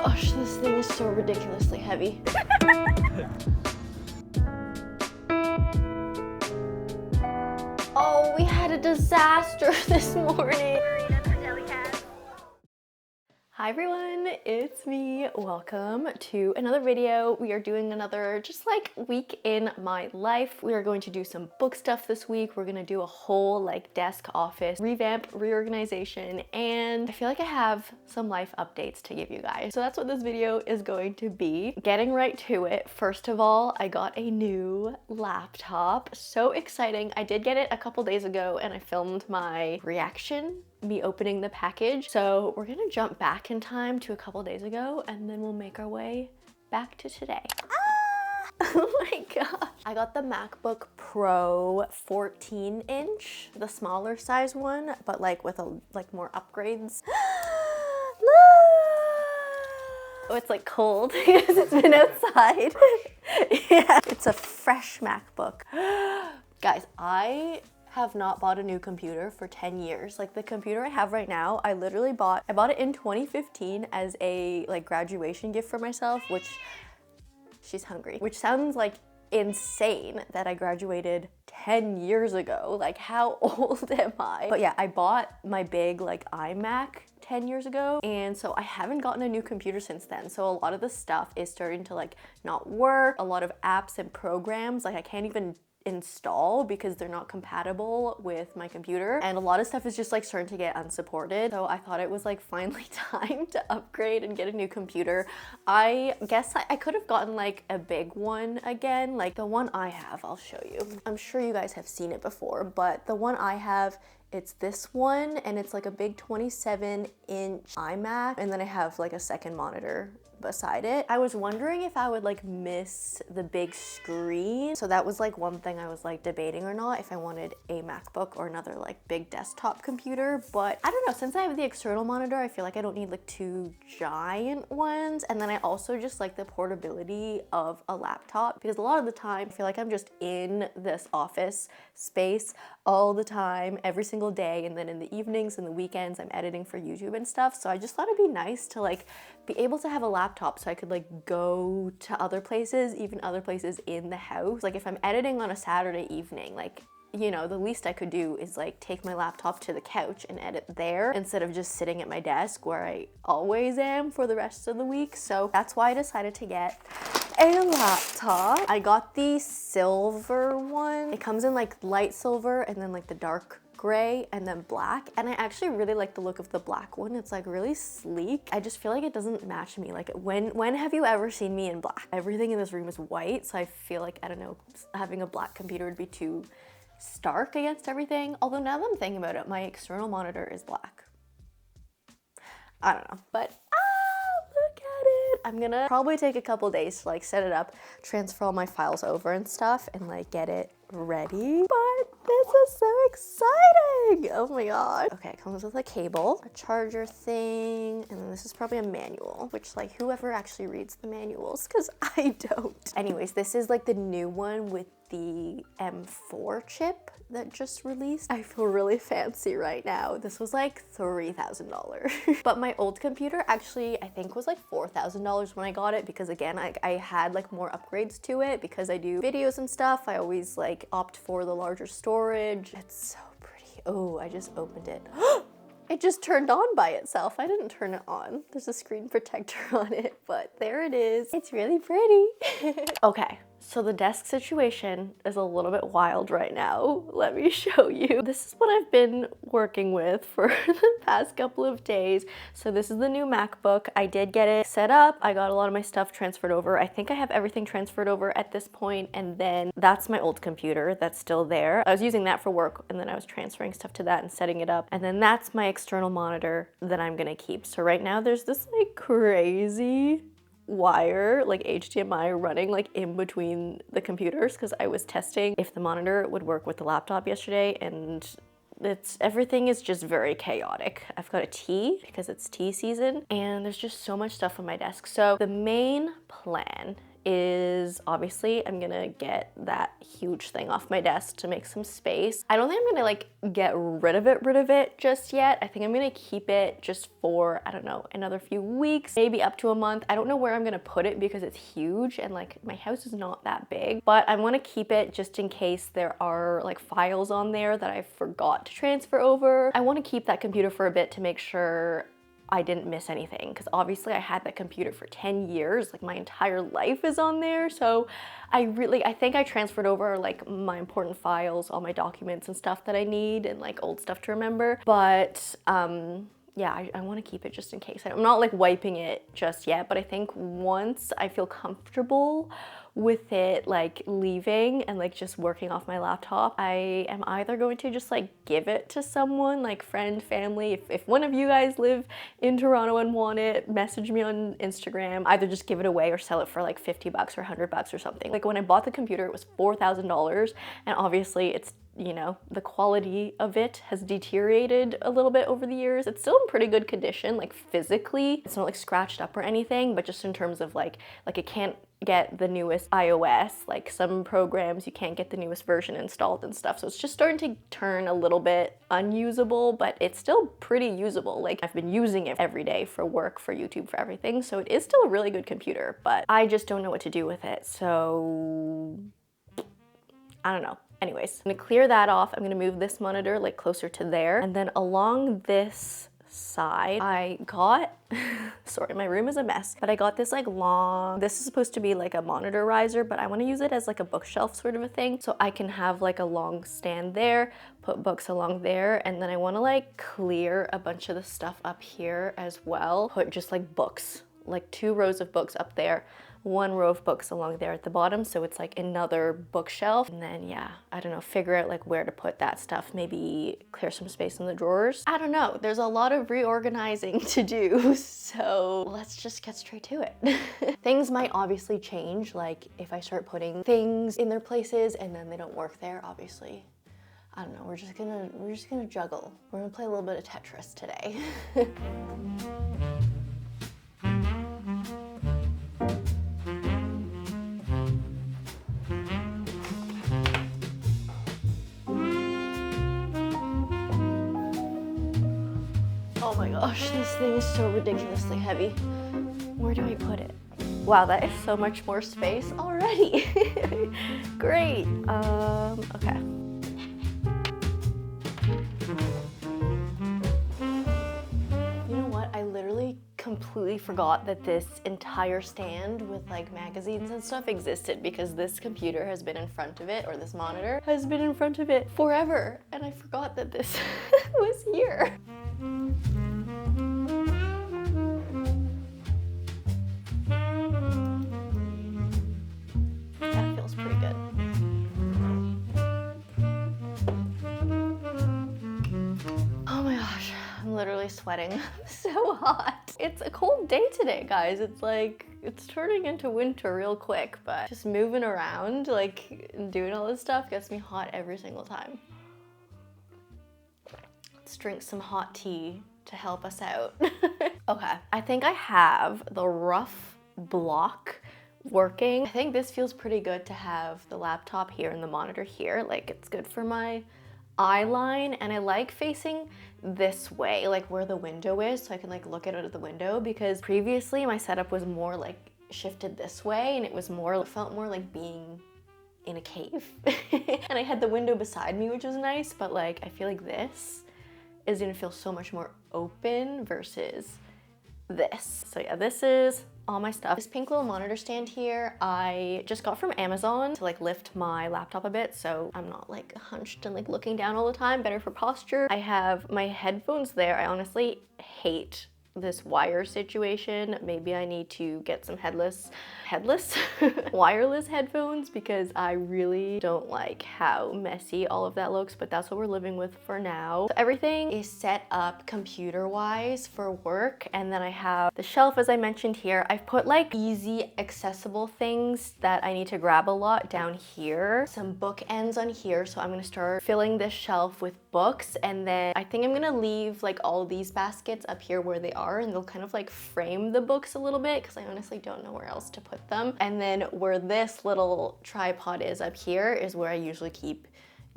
gosh, this thing is so ridiculously heavy. Oh, we had a disaster this morning. Hi everyone, it's me. Welcome to another video. We are doing another just like week in my life. We are going to do some book stuff this week. We're gonna do a whole like desk office revamp, reorganization, and I feel like I have some life updates to give you guys. So that's what this video is going to be. Getting right to it. First of all, I got a new laptop. So exciting. I did get it a couple days ago and I filmed my reaction, me opening the package. So we're gonna jump back in time to a couple days ago and then we'll make our way back to today. Oh my god. I got the MacBook Pro 14-inch, the smaller size one, but like with more upgrades. Oh, it's like cold because it's been outside. Yeah, it's a fresh MacBook. Guys, I have not bought a new computer for 10 years. Like the computer I have right now, I bought it in 2015 as a like graduation gift for myself, which she's hungry, which sounds like insane that I graduated 10 years ago. Like how old am I? But yeah, I bought my big like iMac 10 years ago, and so I haven't gotten a new computer since then. So a lot of the stuff is starting to like not work. A lot of apps and programs, like I can't even install because they're not compatible with my computer, and a lot of stuff is just like starting to get unsupported. So I thought it was like finally time to upgrade and get a new computer. I guess I could have gotten like a big one again, like the one I have. I'll show you. I'm sure you guys have seen it before, but the one I have, it's this one, and it's like a big 27-inch iMac, and then I have like a second monitor beside it. I was wondering if I would like miss the big screen. So that was like one thing I was like debating or not, if I wanted a MacBook or another like big desktop computer. But I don't know, since I have the external monitor, I feel like I don't need like two giant ones. And then I also just like the portability of a laptop, because a lot of the time I feel like I'm just in this office space all the time, every single day, and then in the evenings and the weekends I'm editing for YouTube and stuff. So I just thought it'd be nice to like be able to have a laptop so I could like go to other places, even other places in the house. Like if I'm editing on a Saturday evening, like, you know, the least I could do is like take my laptop to the couch and edit there instead of just sitting at my desk where I always am for the rest of the week. So that's why I decided to get a laptop. I got the silver one. It comes in like light silver and then like the dark gray and then black, and I actually really like the look of the black one. It's like really sleek. I just feel like it doesn't match me. Like when have you ever seen me in black? Everything in this room is white, so I feel like, I don't know, having a black computer would be too stark against everything. Although now that I'm thinking about it, my external monitor is black. I don't know, but look at it. I'm gonna probably take a couple days to like set it up, transfer all my files over and stuff, and like get it ready. But this is so exciting! Oh my god. Okay, it comes with a cable, a charger thing, and then this is probably a manual, which like whoever actually reads the manuals, because I don't. Anyways, this is like the new one with the M4 chip that just released. I feel really fancy right now. This was like $3,000. But my old computer actually I think was like $4,000 when I got it, because again I had like more upgrades to it because I do videos and stuff. I always like opt for the larger storage. It's so pretty. Oh, I just opened it. It just turned on by itself. I didn't turn it on. There's a screen protector on it, but there it is. It's really pretty. Okay, so the desk situation is a little bit wild right now. Let me show you. This is what I've been working with for the past couple of days. So this is the new MacBook. I did get it set up. I got a lot of my stuff transferred over. I think I have everything transferred over at this point, and then that's my old computer that's still there. I was using that for work, and then I was transferring stuff to that and setting it up. And then that's my external monitor that I'm gonna keep. So right now there's this like crazy wire, like HDMI running like in between the computers, because I was testing if the monitor would work with the laptop yesterday, and everything is just very chaotic. I've got a tea because it's tea season, and there's just so much stuff on my desk. So the main plan is obviously I'm gonna get that huge thing off my desk to make some space. I don't think I'm gonna like get rid of it just yet. I think I'm gonna keep it just for, I don't know, another few weeks, maybe up to a month. I don't know where I'm gonna put it because it's huge and like my house is not that big, but I wanna keep it just in case there are like files on there that I forgot to transfer over. I wanna keep that computer for a bit to make sure I didn't miss anything, because obviously I had that computer for 10 years, like my entire life is on there. So I think I transferred over like my important files, all my documents and stuff that I need, and like old stuff to remember. But yeah, I want to keep it just in case. I'm not like wiping it just yet, but I think once I feel comfortable with it like leaving and like just working off my laptop, I am either going to just like give it to someone, like friend, family. If one of you guys live in Toronto and want it, message me on Instagram. Either just give it away or sell it for like 50 bucks or 100 bucks or something. Like when I bought the computer, it was $4,000, and obviously it's, you know, the quality of it has deteriorated a little bit over the years. It's still in pretty good condition, like physically. It's not like scratched up or anything, but just in terms of like it can't get the newest iOS, like some programs you can't get the newest version installed and stuff. So it's just starting to turn a little bit unusable, but it's still pretty usable. Like I've been using it every day for work, for YouTube, for everything. So it is still a really good computer, but I just don't know what to do with it. So I don't know. Anyways, I'm gonna clear that off. I'm gonna move this monitor like closer to there. And then along this side, I got, sorry, my room is a mess, but I got this like long, this is supposed to be like a monitor riser, but I wanna use it as like a bookshelf sort of a thing. So I can have like a long stand there, put books along there, and then I wanna like clear a bunch of the stuff up here as well. Put just like books, like 2 rows of books up there, 1 row of books along there at the bottom, so it's like another bookshelf. And then yeah, I don't know, figure out like where to put that stuff, maybe clear some space in the drawers. I don't know, there's a lot of reorganizing to do, so let's just get straight to it. Things might obviously change, like if I start putting things in their places and then they don't work there, obviously. I don't know, we're just gonna juggle. We're gonna play a little bit of Tetris today. Oh my gosh, this thing is so ridiculously heavy. Where do I put it? Wow, that is so much more space already. Great. Okay. You know what? I literally completely forgot that this entire stand with like magazines and stuff existed, because this computer has been in front of it, or this monitor has been in front of it forever, and I forgot that this was here. That feels pretty good. Oh my gosh, I'm literally sweating so hot. It's a cold day today, guys. It's like, it's turning into winter real quick, but just moving around, like doing all this stuff gets me hot every single time. Let's drink some hot tea to help us out. Okay, I think I have the rough block working. I think this feels pretty good to have the laptop here and the monitor here. Like it's good for my eye line, and I like facing this way, like where the window is, so I can like look at it at the window, because previously my setup was more like shifted this way, and it felt more like being in a cave. And I had the window beside me, which was nice, but like I feel like this is gonna feel so much more open versus this. So yeah, this is all my stuff. This pink little monitor stand here, I just got from Amazon to like lift my laptop a bit, so I'm not like hunched and like looking down all the time, better for posture. I have my headphones there. I honestly hate this wire situation. Maybe I need to get some wireless headphones, because I really don't like how messy all of that looks, but that's what we're living with for now. So everything is set up computer-wise for work, and then I have the shelf, as I mentioned here. I've put like easy accessible things that I need to grab a lot down here. Some bookends on here, so I'm gonna start filling this shelf with books, and then I think I'm gonna leave like all these baskets up here where they are, and they'll kind of like frame the books a little bit because I honestly don't know where else to put them. And then where this little tripod is up here is where I usually keep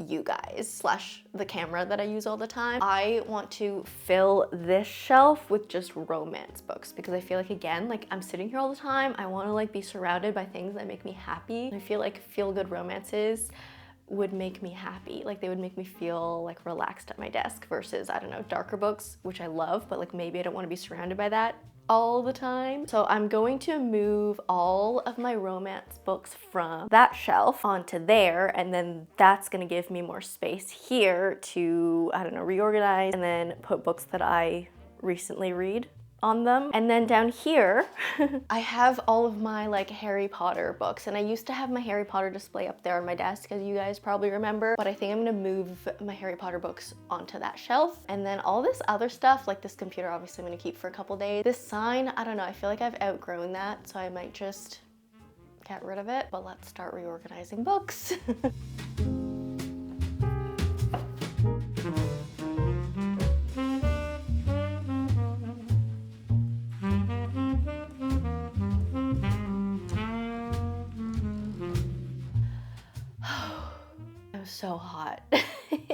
you guys slash the camera that I use all the time. I want to fill this shelf with just romance books because I feel like, again, like I'm sitting here all the time. I want to like be surrounded by things that make me happy. I feel like feel-good romances would make me happy. Like they would make me feel like relaxed at my desk versus, I don't know, darker books, which I love, but like maybe I don't want to be surrounded by that all the time. So I'm going to move all of my romance books from that shelf onto there, and then that's gonna give me more space here to, I don't know, reorganize and then put books that I recently read on them. And then down here, I have all of my like Harry Potter books, and I used to have my Harry Potter display up there on my desk, as you guys probably remember, but I think I'm gonna move my Harry Potter books onto that shelf. And then all this other stuff, like this computer, obviously I'm gonna keep for a couple days. This sign, I don't know, I feel like I've outgrown that, so I might just get rid of it. But let's start reorganizing books. So hot.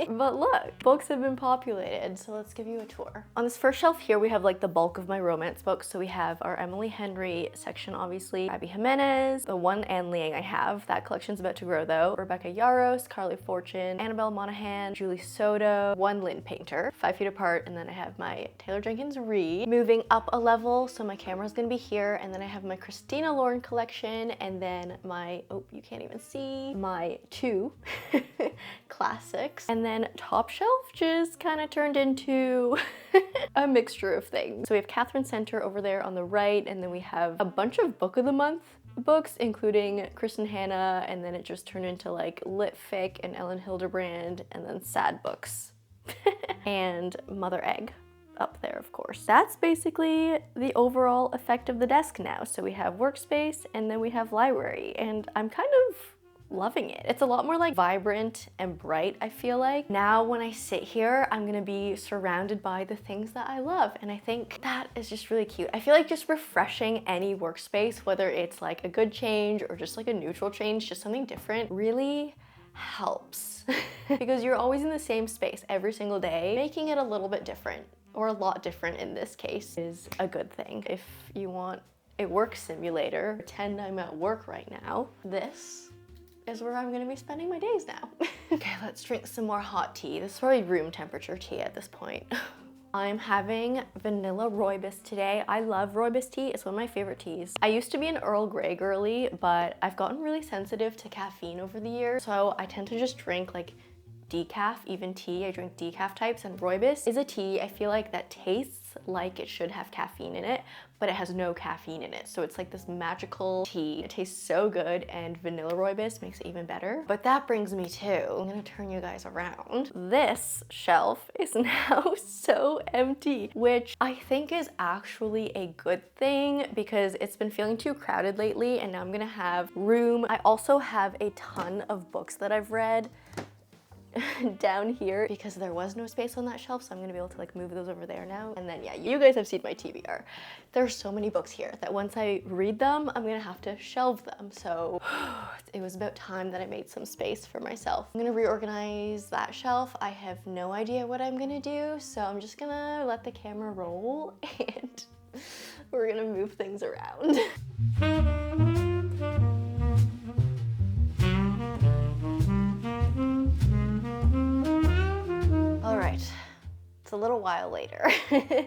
But look, books have been populated, so let's give you a tour. On this first shelf here, we have like the bulk of my romance books. So we have our Emily Henry section, obviously, Abby Jimenez, the one Anne Liang I have. That collection's about to grow though. Rebecca Yarros, Carly Fortune, Annabelle Monaghan, Julie Soto, one Lynn Painter, 5 feet apart, and then I have my Taylor Jenkins Reid. Moving up a level, so my camera's gonna be here, and then I have my Christina Lauren collection, and then my, oh, you can't even see, my 2 classics. And then top shelf just kind of turned into a mixture of things. So we have Catherine Center over there on the right, and then we have a bunch of book of the month books, including Kristen Hanna, and then it just turned into like Lit Fic and Ellen Hildebrand, and then sad books. And Mother Egg up there, of course. That's basically the overall effect of the desk now. So we have workspace, and then we have library, and I'm kind of loving it. It's a lot more like vibrant and bright, I feel like. Now when I sit here, I'm gonna be surrounded by the things that I love, and I think that is just really cute. I feel like just refreshing any workspace, whether it's like a good change or just like a neutral change, just something different, really helps. Because you're always in the same space every single day. Making it a little bit different, or a lot different in this case, is a good thing. If you want a work simulator, pretend I'm at work right now, this is where I'm gonna be spending my days now. Okay, let's drink some more hot tea. This is probably room temperature tea at this point. I'm having vanilla rooibos today. I love rooibos tea. It's one of my favorite teas. I used to be an Earl Grey girly, but I've gotten really sensitive to caffeine over the years, so I tend to just drink like decaf, even tea. I drink decaf types, and rooibos is a tea I feel like that tastes like it should have caffeine in it, but it has no caffeine in it. So it's like this magical tea. It tastes so good, and vanilla rooibos makes it even better. But that brings me to, I'm gonna turn you guys around. This shelf is now so empty, which I think is actually a good thing because it's been feeling too crowded lately, and now I'm gonna have room. I also have a ton of books that I've read down here because there was no space on that shelf, so I'm gonna be able to like move those over there now. And then yeah, you guys have seen my TBR. There's so many books here that once I read them, I'm gonna have to shelve them. So it was about time that I made some space for myself. I'm gonna reorganize that shelf. I have no idea what I'm gonna do, so I'm just gonna let the camera roll and we're gonna move things around. It's a little while later.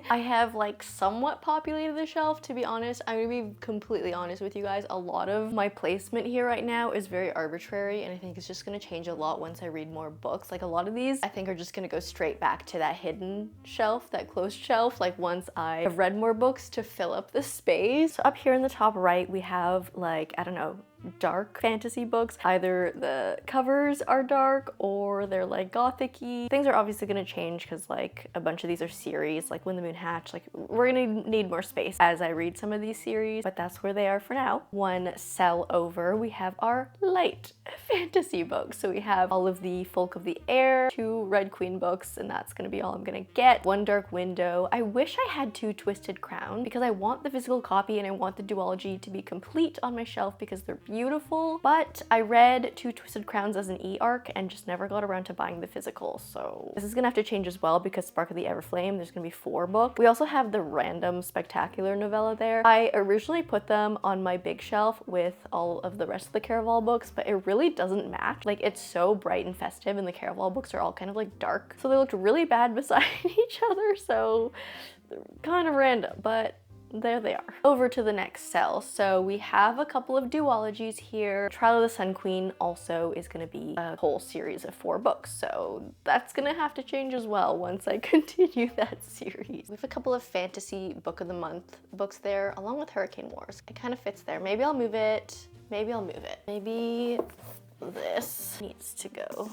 I have like somewhat populated the shelf, to be honest. I'm gonna be completely honest with you guys. A lot of my placement here right now is very arbitrary, and I think it's just gonna change a lot once I read more books. Like a lot of these I think are just gonna go straight back to that hidden shelf, that closed shelf, like once I have read more books to fill up the space. So up here in the top right, we have like, I don't know, dark fantasy books. Either the covers are dark or they're like gothic-y. Things are obviously gonna change because like a bunch of these are series, like When the Moon Hatched. Like we're gonna need more space as I read some of these series, but that's where they are for now. One cell over, we have our light fantasy books. So we have all of the Folk of the Air, 2 Red Queen books, and that's gonna be all I'm gonna get. One Dark Window. I wish I had 2 Twisted Crown because I want the physical copy and I want the duology to be complete on my shelf because they're beautiful, but I read 2 Twisted Crowns as an e-arc and just never got around to buying the physical. So this is gonna have to change as well because Spark of the Everflame, there's gonna be 4 books. We also have the random spectacular novella there. I originally put them on my big shelf with all of the rest of the Caraval books, but it really doesn't match. Like it's so bright and festive and the Caraval books are all kind of like dark. So they looked really bad beside each other, so they're kind of random, but there they are. Over to the next cell. So we have a couple of duologies here. Trial of the Sun Queen also is going to be a whole series of 4 books. So that's going to have to change as well once I continue that series. We have a couple of fantasy book of the month books there along with Hurricane Wars. It kind of fits there. Maybe I'll move it. Maybe I'll move it. Maybe this needs to go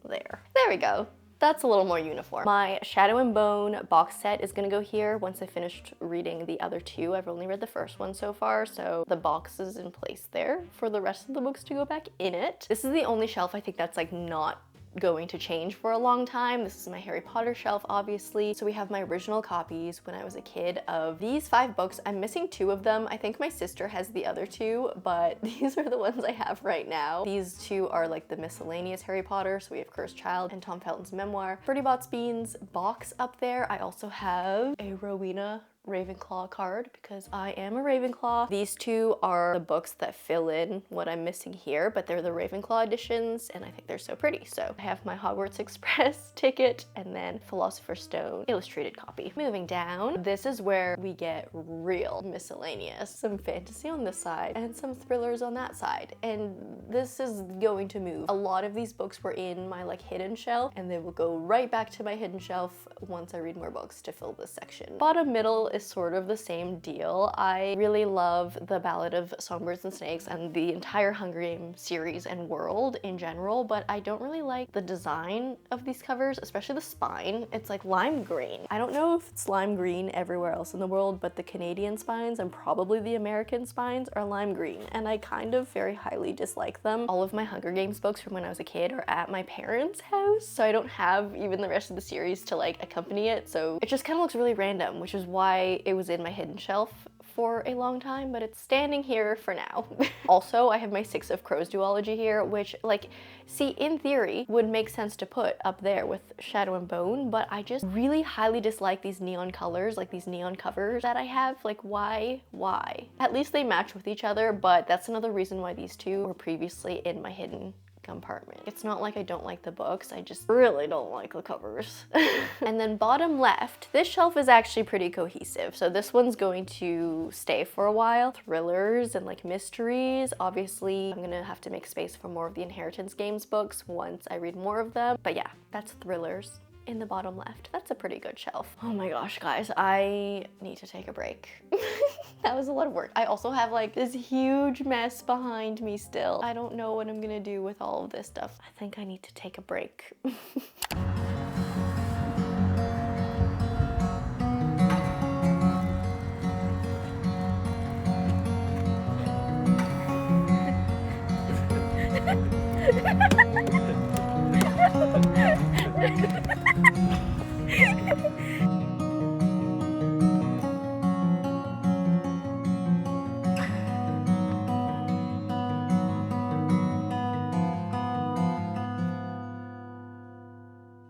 there. There we go. That's a little more uniform. My Shadow and Bone box set is gonna go here once I finished reading the other 2. I've only read the first one so far, so the box is in place there for the rest of the books to go back in it. This is the only shelf I think that's like not going to change for a long time. This is my Harry Potter shelf, obviously. So we have my original copies when I was a kid of these 5 books. I'm missing 2 of them. I think my sister has the other 2, but these are the ones I have right now. These 2 are like the miscellaneous Harry Potter. So we have Cursed Child and Tom Felton's memoir. Bertie Bott's Beans box up there. I also have a Rowena Ravenclaw card because I am a Ravenclaw. These 2 are the books that fill in what I'm missing here, but they're the Ravenclaw editions and I think they're so pretty. So I have my Hogwarts Express ticket and then Philosopher's Stone illustrated copy. Moving down, this is where we get real miscellaneous. Some fantasy on this side and some thrillers on that side. And this is going to move. A lot of these books were in my like hidden shelf and they will go right back to my hidden shelf once I read more books to fill this section. Bottom middle is sort of the same deal. I really love the Ballad of Songbirds and Snakes and the entire Hunger Games series and world in general, but I don't really like the design of these covers, especially the spine. It's like lime green. I don't know if it's lime green everywhere else in the world, but the Canadian spines and probably the American spines are lime green, and I kind of very highly dislike them. All of my Hunger Games books from when I was a kid are at my parents' house, so I don't have even the rest of the series to like accompany it, so it just kind of looks really random, which is why it was in my hidden shelf for a long time, but it's standing here for now. Also, I have my Six of Crows duology here, which like, see, in theory, would make sense to put up there with Shadow and Bone, but I just really highly dislike these neon colors, like these neon covers that I have. Like, why? At least they match with each other, but that's another reason why these 2 were previously in my hidden compartment. It's not like I don't like the books, I just really don't like the covers. And then bottom left, this shelf is actually pretty cohesive. So this one's going to stay for a while. Thrillers and like mysteries. Obviously, I'm gonna have to make space for more of the Inheritance Games books once I read more of them. But yeah, that's thrillers in the bottom left. That's a pretty good shelf. Oh my gosh, guys, I need to take a break. That was a lot of work. I also have like this huge mess behind me still. I don't know what I'm gonna do with all of this stuff. I think I need to take a break.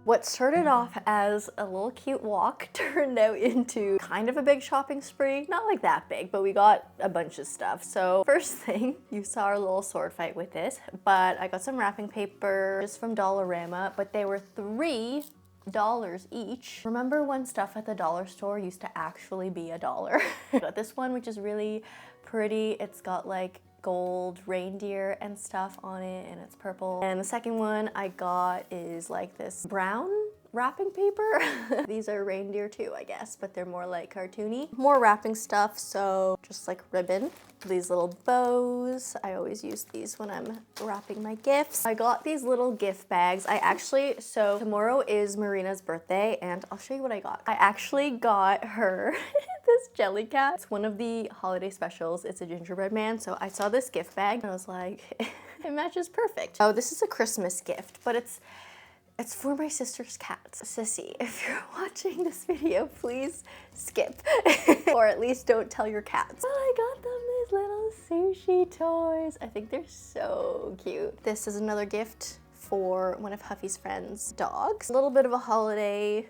What started off as a little cute walk turned out into kind of a big shopping spree. Not like that big, but we got a bunch of stuff. So first thing, you saw our little sword fight with this, but I got some wrapping paper just from Dollarama, but they were $3 each. Remember when stuff at the dollar store used to actually be $1? I got this one, which is really pretty. It's got like gold reindeer and stuff on it and it's purple. And the second one I got is like this brown wrapping paper. These are reindeer too, I guess, but they're more like cartoony. More wrapping stuff, so just like ribbon. These little bows. I always use these when I'm wrapping my gifts. I got these little gift bags. So tomorrow is Marina's birthday, and I'll show you what I got. I actually got her this jelly cat. It's one of the holiday specials. It's a gingerbread man, so I saw this gift bag and I was like, it matches perfect. Oh, this is a Christmas gift, but it's for my sister's cats. Sissy, if you're watching this video, please skip. Or at least don't tell your cats. But I got them these little sushi toys. I think they're so cute. This is another gift for one of Huffy's friends' dogs. A little bit of a holiday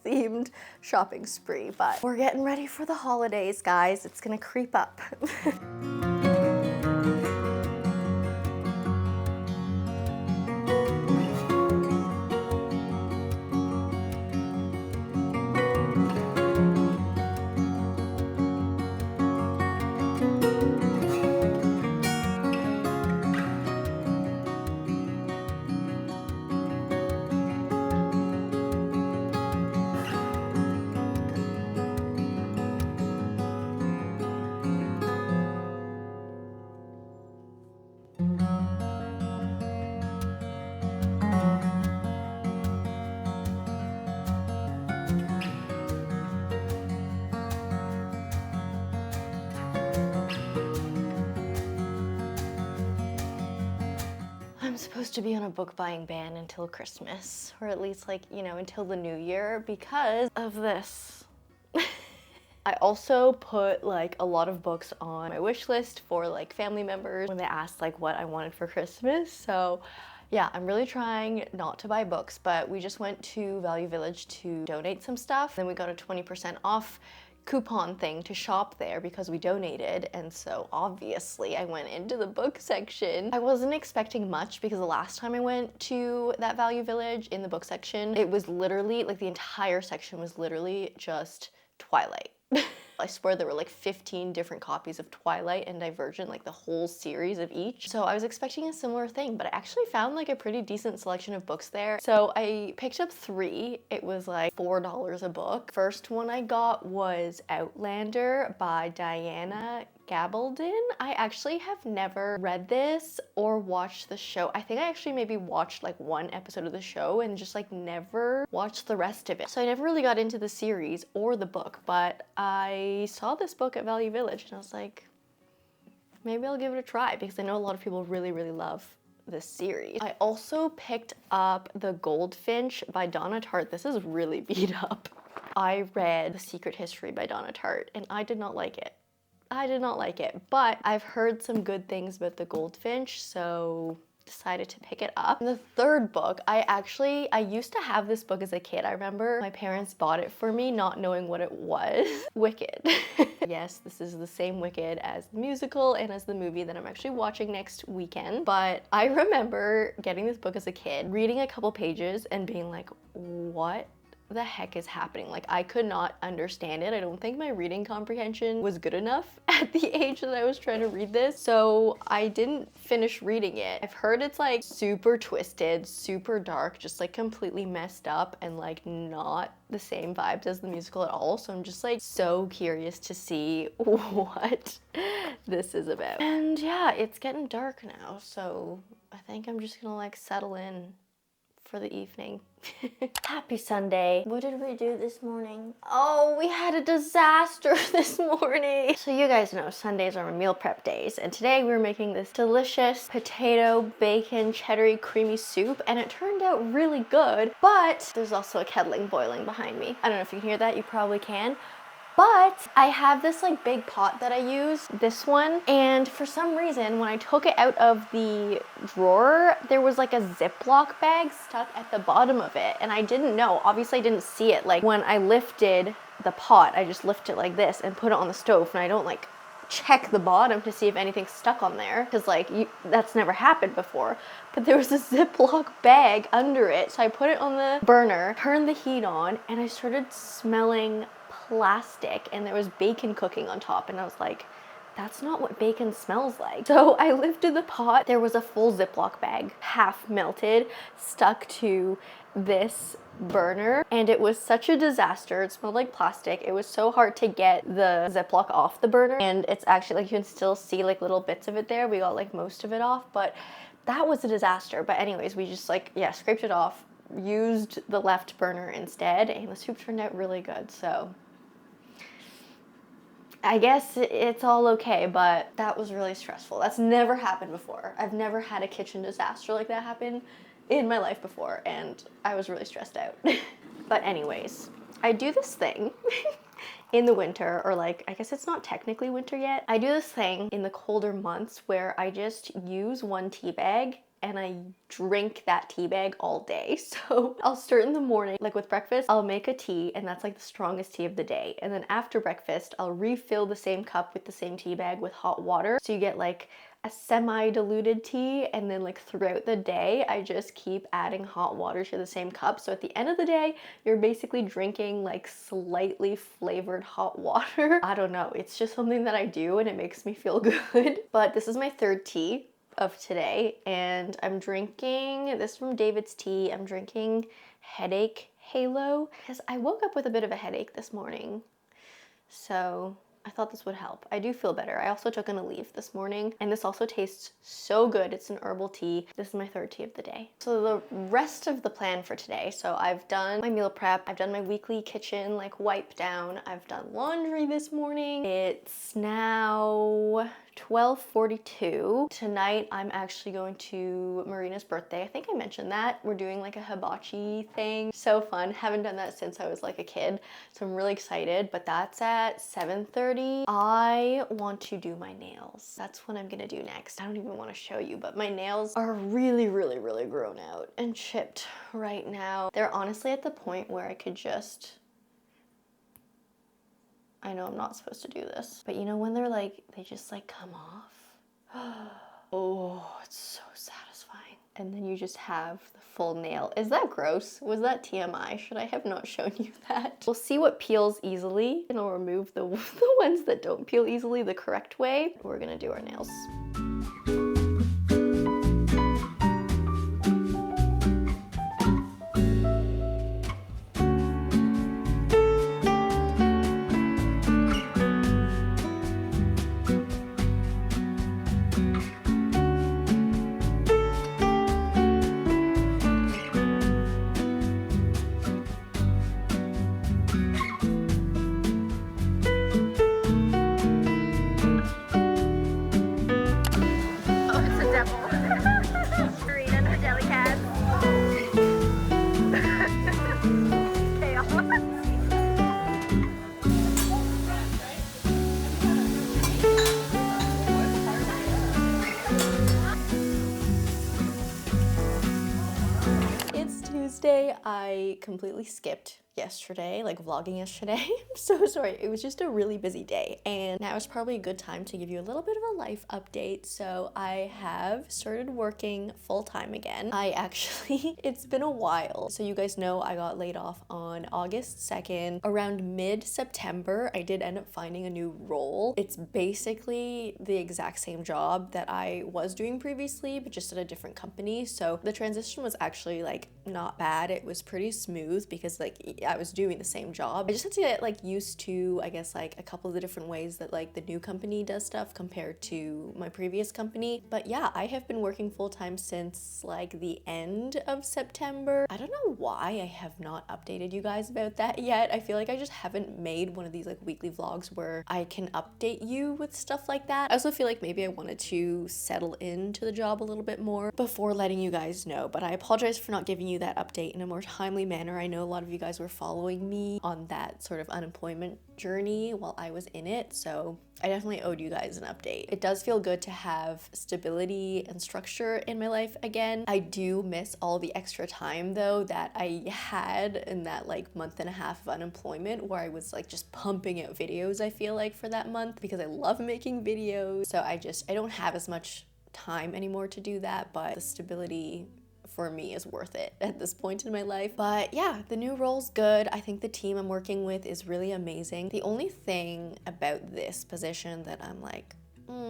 themed shopping spree, but we're getting ready for the holidays, guys. It's gonna creep up. I'm supposed to be on a book buying ban until Christmas, or at least like, you know, until the new year because of this. I also put like a lot of books on my wish list for like family members when they asked like what I wanted for Christmas. So yeah, I'm really trying not to buy books, but we just went to Value Village to donate some stuff. Then we got a 20% off coupon thing to shop there because we donated, and so obviously I went into the book section. I wasn't expecting much because the last time I went to that Value Village in the book section, it was literally like the entire section was literally just Twilight. I swear there were like 15 different copies of Twilight and Divergent, like the whole series of each. So I was expecting a similar thing, but I actually found like a pretty decent selection of books there. So I picked up 3. It was like $4 a book. First one I got was Outlander by Diana Gabaldon. I actually have never read this or watched the show. I think I actually maybe watched like one episode of the show and just like never watched the rest of it. So I never really got into the series or the book, but I saw this book at Value Village and I was like, maybe I'll give it a try because I know a lot of people really, really love this series. I also picked up The Goldfinch by Donna Tartt. This is really beat up. I read The Secret History by Donna Tartt and I did not like it. I did not like it, but I've heard some good things about The Goldfinch, so decided to pick it up. And the third book, I used to have this book as a kid. I remember my parents bought it for me not knowing what it was. Wicked. Yes, this is the same Wicked as the musical and as the movie that I'm actually watching next weekend. But I remember getting this book as a kid, reading a couple pages and being like, what the heck is happening? Like, I could not understand it. I don't think my reading comprehension was good enough at the age that I was trying to read this, so I didn't finish reading it. I've heard it's like super twisted, super dark, just like completely messed up and like not the same vibes as the musical at all, so I'm just like so curious to see what this is about. And yeah, it's getting dark now, so I think I'm just gonna like settle in for the evening. Happy Sunday. What did we do this morning? Oh, we had a disaster this morning. So you guys know Sundays are my meal prep days, and today we were making this delicious potato, bacon, cheddar creamy soup, and it turned out really good, but there's also a kettling boiling behind me. I don't know if you can hear that, you probably can. But I have this like big pot that I use, this one, and for some reason when I took it out of the drawer, there was like a Ziploc bag stuck at the bottom of it, and I didn't know. Obviously I didn't see it. Like when I lifted the pot, I just lift it like this and put it on the stove, and I don't like check the bottom to see if anything's stuck on there, because like that's never happened before. But there was a Ziploc bag under it, so I put it on the burner, turned the heat on, and I started smelling plastic, and there was bacon cooking on top, and I was like, that's not what bacon smells like. So I lifted the pot. There was a full Ziploc bag, half melted, stuck to this burner, and it was such a disaster. It smelled like plastic. It was so hard to get the Ziploc off the burner, and it's actually like you can still see like little bits of it there. We got like most of it off, but that was a disaster. But anyways, we just like, yeah, scraped it off, used the left burner instead, and the soup turned out really good. So I guess it's all okay, but that was really stressful. That's never happened before. I've never had a kitchen disaster like that happen in my life before, and I was really stressed out. But anyways, I do this thing in the winter, or like, I guess it's not technically winter yet. I do this thing in the colder months where I just use one tea bag and I drink that tea bag all day. So I'll start in the morning, like with breakfast, I'll make a tea, and that's like the strongest tea of the day. And then after breakfast, I'll refill the same cup with the same tea bag with hot water. So you get like a semi-diluted tea, and then like throughout the day, I just keep adding hot water to the same cup. So at the end of the day, you're basically drinking like slightly flavored hot water. I don't know, it's just something that I do and it makes me feel good. But this is my third tea of today, and I'm drinking this from David's Tea. I'm drinking Headache Halo because I woke up with a bit of a headache this morning, so I thought this would help. I do feel better. I also took an Aleve this morning, and this also tastes so good. It's an herbal tea. This is my third tea of the day. So the rest of the plan for today, so I've done my meal prep, I've done my weekly kitchen like wipe down, I've done laundry this morning. It's now 12:42. Tonight I'm actually going to Marina's birthday. I think I mentioned that. We're doing like a hibachi thing. So fun. Haven't done that since I was like a kid, so I'm really excited. But that's at 7:30. I want to do my nails. That's what I'm gonna do next. I don't even want to show you, but my nails are really grown out and chipped right now. They're honestly at the point where I could just, I know I'm not supposed to do this, but you know when they're like, they just like come off? Oh, it's so satisfying. And then you just have the full nail. Is that gross? Was that TMI? Should I have not shown you that? We'll see what peels easily, and I'll remove the ones that don't peel easily the correct way. We're gonna do our nails. Tuesday, I completely skipped yesterday, like vlogging yesterday. I'm so sorry. It was just a really busy day, and now is probably a good time to give you a little bit of a life update. So I have started working full-time again. I actually, it's been a while. So you guys know I got laid off on August 2nd. Around mid-September, I did end up finding a new role. It's basically the exact same job that I was doing previously, but just at a different company. So the transition was actually like not bad. It was pretty smooth because like I was doing the same job. I just had to get like used to, I guess, like a couple of the different ways that like the new company does stuff compared to my previous company. But yeah, I have been working full-time since like the end of September. I don't know why I have not updated you guys about that yet. I feel like I just haven't made one of these like weekly vlogs where I can update you with stuff like that. I also feel like maybe I wanted to settle into the job a little bit more before letting you guys know, but I apologize for not giving you that update in a more timely manner. I know a lot of you guys were following me on that sort of unemployment journey while I was in it, so I definitely owed you guys an update. It does feel good to have stability and structure in my life again. I do miss all the extra time though that I had in that like month and a half of unemployment where I was like just pumping out videos, I feel like, for that month because I love making videos. So I don't have as much time anymore to do that, but the stability for me is worth it at this point in my life. But yeah, the new role's good. I think the team I'm working with is really amazing. The only thing about this position that I'm like,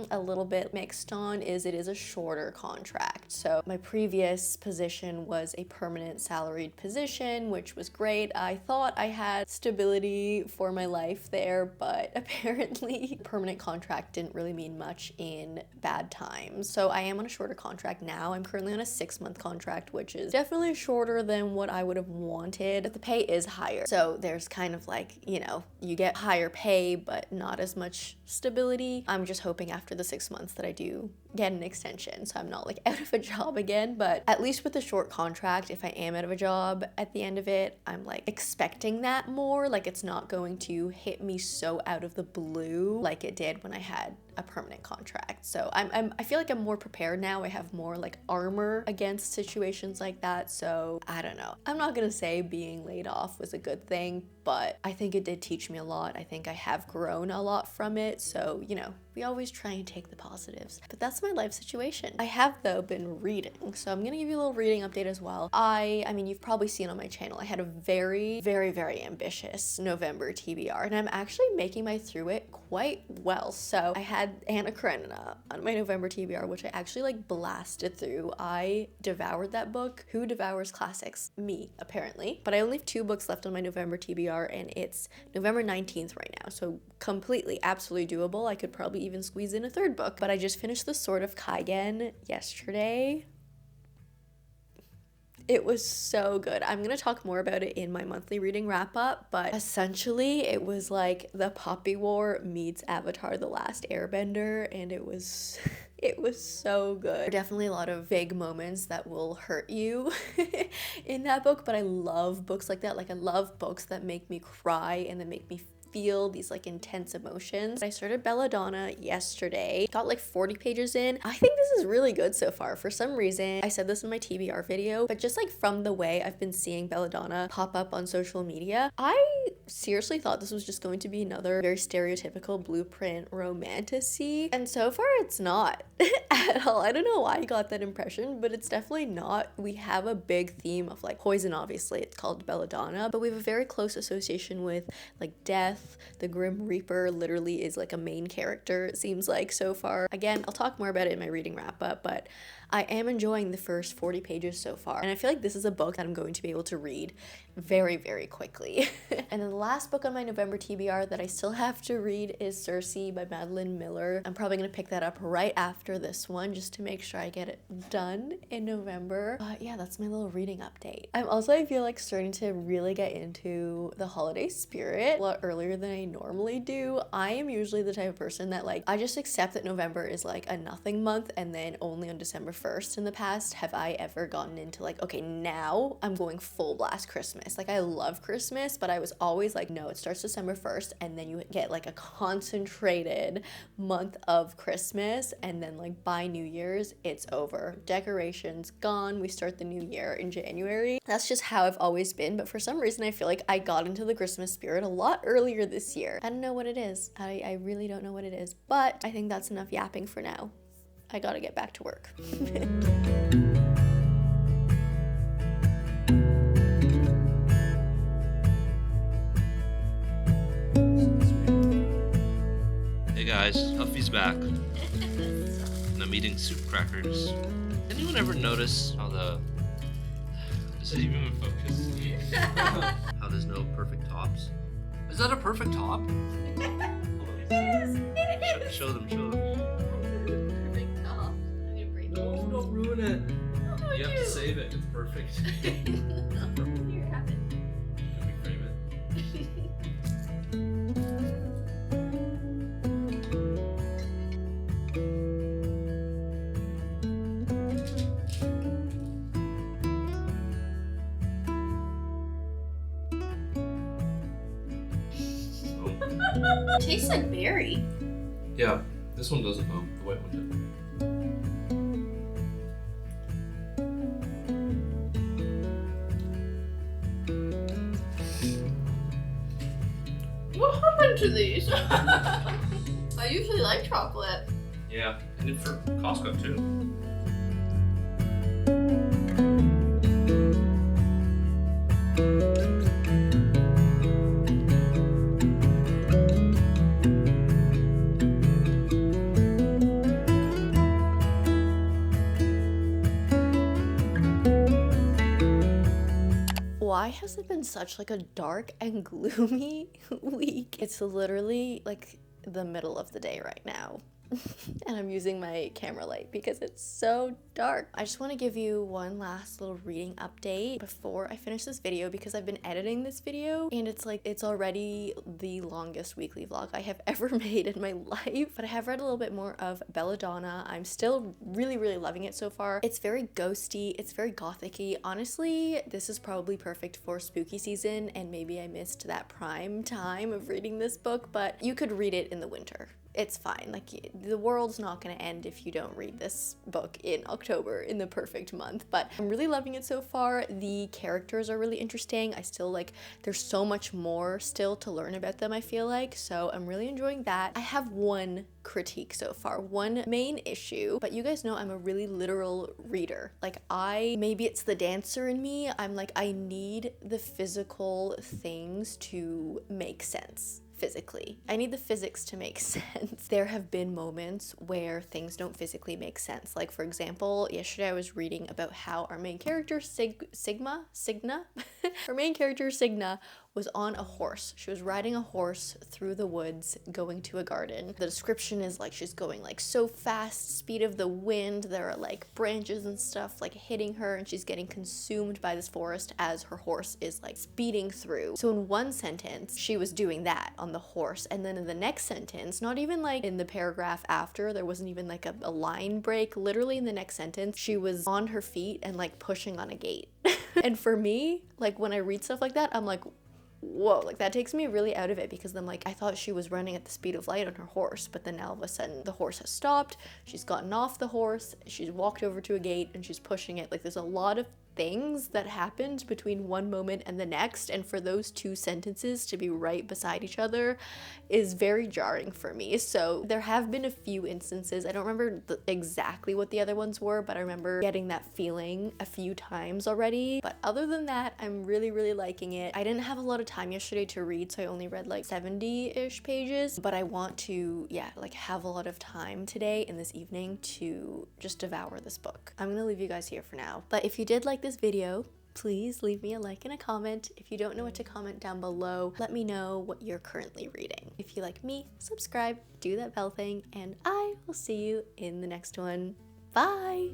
a little bit mixed on is it is a shorter contract. So my previous position was a permanent salaried position, which was great. I thought I had stability for my life there, but apparently permanent contract didn't really mean much in bad times. So I am on a shorter contract now. I'm currently on a 6-month contract, which is definitely shorter than what I would have wanted. But the pay is higher. So there's kind of like, you know, you get higher pay, but not as much stability. I'm just hoping after the 6 months that I do get an extension, so I'm not like out of a job again. But at least with the short contract, if I am out of a job at the end of it, I'm like expecting that more. Like it's not going to hit me so out of the blue like it did when I had a permanent contract. So I feel like I'm more prepared now. I have more like armor against situations like that. So I don't know. I'm not gonna say being laid off was a good thing, but I think it did teach me a lot. I think I have grown a lot from it. So, you know, we always try and take the positives. But that's my life situation. I have though been reading. So I'm gonna give you a little reading update as well. I mean, you've probably seen on my channel, I had a very, very, very ambitious November TBR, and I'm actually making my through it quite well. So I had Anna Karenina on my November TBR, which I actually like blasted through. I devoured that book. Who devours classics? Me, apparently. But I only have 2 books left on my November TBR, and it's November 19th right now. So completely, absolutely doable. I could probably even squeeze in a 3rd book. But I just finished The Sword of Kaigen yesterday. It was so good. I'm gonna talk more about it in my monthly reading wrap up, but essentially it was like the Poppy War meets Avatar: The Last Airbender, and it was so good. Definitely a lot of vague moments that will hurt you in that book, but I love books like that. Like I love books that make me cry and that make me feel these like intense emotions. I started Belladonna yesterday, got like 40 pages in. I think this is really good so far. For some reason, I said this in my TBR video, but just like from the way I've been seeing Belladonna pop up on social media, I seriously thought this was just going to be another very stereotypical blueprint romantasy, and so far it's not at all. I don't know why I got that impression, but it's definitely not. We have a big theme of like poison, obviously it's called Belladonna, but we have a very close association with like death. The Grim Reaper literally is like a main character, it seems like, so far. Again, I'll talk more about it in my reading wrap up, but I am enjoying the first 40 pages so far, and I feel like this is a book that I'm going to be able to read very, very quickly. And then the last book on my November TBR that I still have to read is Circe by Madeline Miller. I'm probably gonna pick that up right after this one just to make sure I get it done in November. But yeah, that's my little reading update. I feel like starting to really get into the holiday spirit a lot earlier than I normally do. I am usually the type of person that like, I just accept that November is like a nothing month, and then only on December 1st in the past have I ever gotten into like, okay, now I'm going full blast Christmas. Like I love Christmas, but I was always like, no, it starts December 1st and then you get like a concentrated month of Christmas, and then like by New Year's it's over. Decorations gone, we start the new year in January. That's just how I've always been, but for some reason I feel like I got into the Christmas spirit a lot earlier this year. I don't know what it is. I really don't know what it is, but I think that's enough yapping for now. I gotta get back to work. Hey guys, Huffy's back. And I'm eating soup crackers. Anyone ever notice how is it even focus? How there's no perfect tops? Is that a perfect top? It is. Show them. Perfect top. I'm gonna break it. No, don't ruin it. Oh, You have to save it. It's perfect. Here, have it. Can we frame it? Tastes like berry. Yeah, this one doesn't though. The white one did. What happened to these? I usually like chocolate. Yeah, and it for Costco too. Why has it been such like a dark and gloomy week? It's literally like the middle of the day right now. And I'm using my camera light because it's so dark. I just want to give you one last little reading update before I finish this video because I've been editing this video and it's already the longest weekly vlog I have ever made in my life. But I have read a little bit more of Belladonna. I'm still really loving it so far. It's very ghosty, it's very gothic-y. Honestly, this is probably perfect for spooky season, and maybe I missed that prime time of reading this book, but you could read it in the winter. It's fine. Like, the world's not gonna end if you don't read this book in October, in the perfect month. But I'm really loving it so far. The characters are really interesting. I still there's so much more still to learn about them, I feel like, so I'm really enjoying that. I have one critique so far, one main issue, but you guys know I'm a really literal reader. Like, maybe it's the dancer in me, I'm like, I need the physical things to make sense. Physically. I need the physics to make sense. There have been moments where things don't physically make sense. Like, for example, yesterday I was reading about how our main character Signa her main character Signa was on a horse. She was riding a horse through the woods going to a garden. The description is like she's going like so fast, speed of the wind, there are like branches and stuff like hitting her, and she's getting consumed by this forest as her horse is like speeding through. So in one sentence she was doing that on the horse, and then in the next sentence, not even like in the paragraph after, there wasn't even like a line break, literally in the next sentence she was on her feet and like pushing on a gate. And for me, like when I read stuff like that, I'm like, whoa, like that takes me really out of it, because then like I thought she was running at the speed of light on her horse, but then now all of a sudden the horse has stopped, she's gotten off the horse, she's walked over to a gate and she's pushing it. Like, there's a lot of things that happened between one moment and the next, and for those two sentences to be right beside each other is very jarring for me. So there have been a few instances, I don't remember exactly what the other ones were, but I remember getting that feeling a few times already. But other than that, I'm really liking it. I didn't have a lot of time yesterday to read, so I only read like 70-ish pages, but I want to, like have a lot of time today and this evening to just devour this book. I'm gonna leave you guys here for now, but if you did like this video, please leave me a like and a comment. If you don't know what to comment down below, let me know what you're currently reading. If you like me, subscribe, do that bell thing, and I will see you in the next one. Bye!